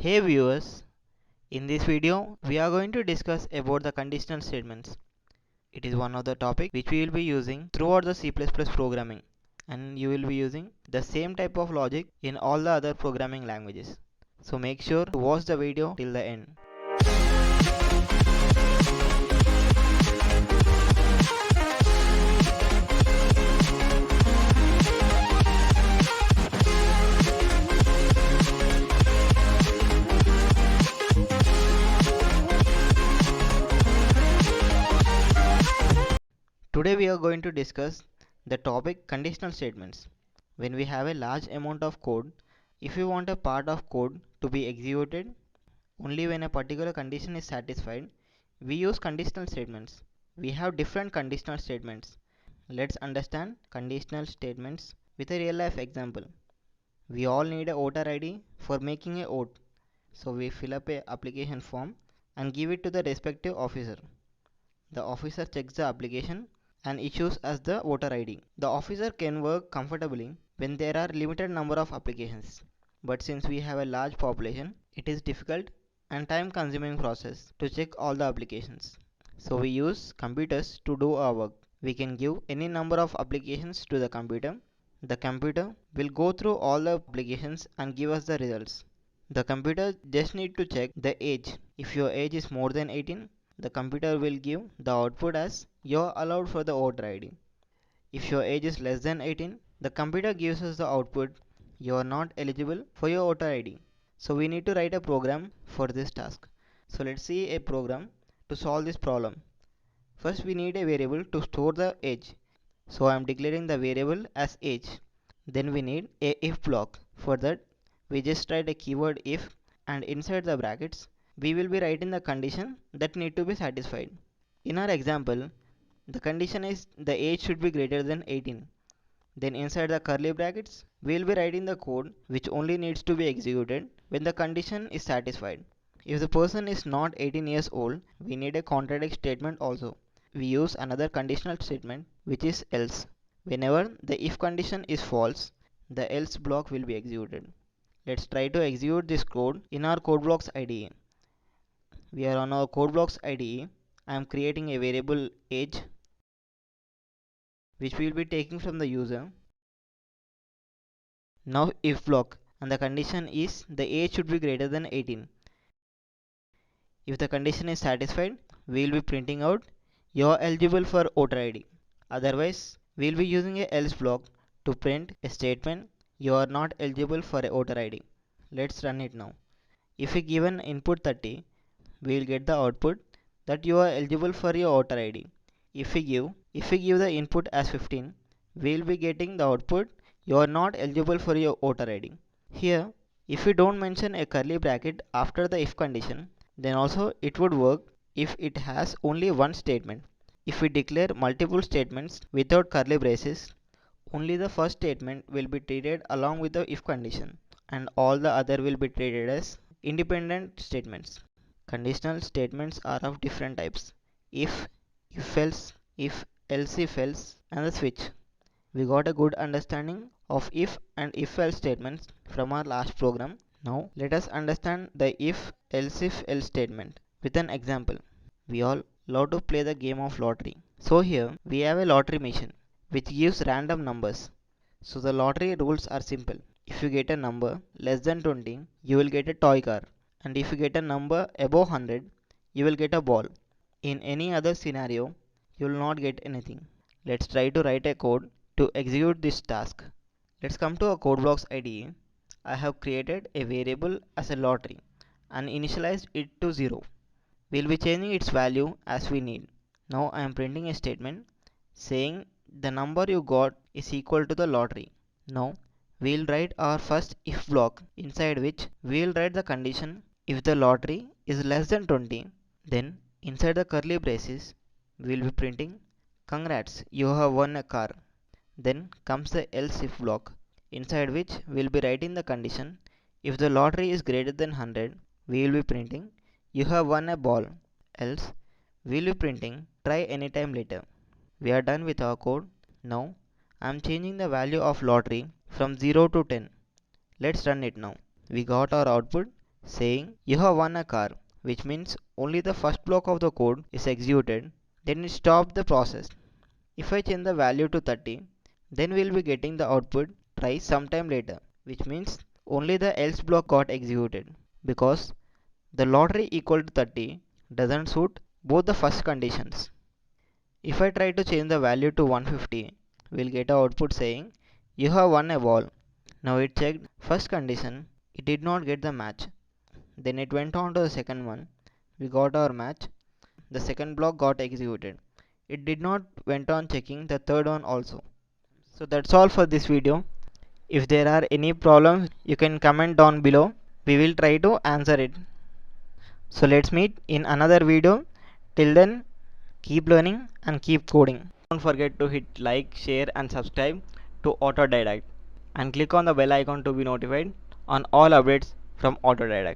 Hey viewers, in this video we are going to discuss about the conditional statements. It is one of the topic which we will be using throughout the C++ programming, and you will be using the same type of logic in all the other programming languages. So make sure to watch the video till the end. Today we are going to discuss the topic conditional statements. When we have a large amount of code, if we want a part of code to be executed only when a particular condition is satisfied, we use conditional statements. We have different conditional statements. Let's understand conditional statements with a real life example. We all need a voter ID for making a vote. So we fill up a application form and give it to the respective officer. The officer checks the application and issues us the voter ID. The officer can work comfortably when there are limited number of applications. But since we have a large population, it is difficult and time consuming process to check all the applications. So we use computers to do our work. We can give any number of applications to the computer. The computer will go through all the applications and give us the results. The computer just need to check the age. If your age is more than 18, the computer will give the output as you're allowed for the voter ID. If your age is less than 18, the computer gives us the output you are not eligible for your voter ID. So we need to write a program for this task. So let's see a program to solve this problem. First we need a variable to store the age. So I am declaring the variable as age. Then we need a if block. For that we just write a keyword if, and inside the brackets we will be writing the condition that need to be satisfied. In our example, the condition is the age should be greater than 18. Then inside the curly brackets, we will be writing the code which only needs to be executed when the condition is satisfied. If the person is not 18 years old, we need a contradict statement also. We use another conditional statement which is else. Whenever the if condition is false, the else block will be executed. Let's try to execute this code in our code blocks IDE. We are on our code blocks IDE. I am creating a variable age which we will be taking from the user. Now if block, and the condition is the age should be greater than 18. If the condition is satisfied, we will be printing out you are eligible for voter ID. Otherwise, we will be using a else block to print a statement you are not eligible for a voter ID. Let's run it now. If we give an input 30, we will get the output that you are eligible for your voter ID. If we give the input as 15, we will be getting the output you are not eligible for your voter ID. Here, if we don't mention a curly bracket after the if condition, then also it would work if it has only one statement. If we declare multiple statements without curly braces, only the first statement will be treated along with the if condition, and all the other will be treated as independent statements. Conditional statements are of different types: if, ifelse, if, elseifelse, and the switch. We got a good understanding of if and ifelse statements from our last program. Now let us understand the if, elseif, else statement with an example. We all love to play the game of lottery. So here we have a lottery machine which gives random numbers. So the lottery rules are simple. If you get a number less than 20, you will get a toy car. And if you get a number above 100, you will get a ball. In any other scenario, you will not get anything. Let's try to write a code to execute this task. Let's come to a code blocks IDE. I have created a variable as a lottery and initialized it to 0. We will be changing its value as we need. Now I am printing a statement saying the number you got is equal to the lottery. Now we will write our first if block, inside which we will write the condition if the lottery is less than 20. Then inside the curly braces we will be printing congrats, you have won a car. Then comes the else if block, inside which we will be writing the condition if the lottery is greater than 100. We will be printing you have won a ball, else we will be printing try anytime later. We are done with our code. Now I am changing the value of lottery from 0 to 10. Let's run it now. We got our output saying you have won a car, which means only the first block of the code is executed, then it stops the process. If I change the value to 30, then we'll be getting the output try sometime later, which means only the else block got executed because the lottery equal to 30 doesn't suit both the first conditions. If I try to change the value to 150, we'll get an output saying you have won a ball. Now it checked first condition, it did not get the match. Then it went on to the second one, we got our match, the second block got executed. It did not went on checking the third one also. So that's all for this video. If there are any problems, you can comment down below. We will try to answer it. So let's meet in another video. Till then, keep learning and keep coding. Don't forget to hit like, share and subscribe to Autodidact and click on the bell icon to be notified on all updates from Autodidact.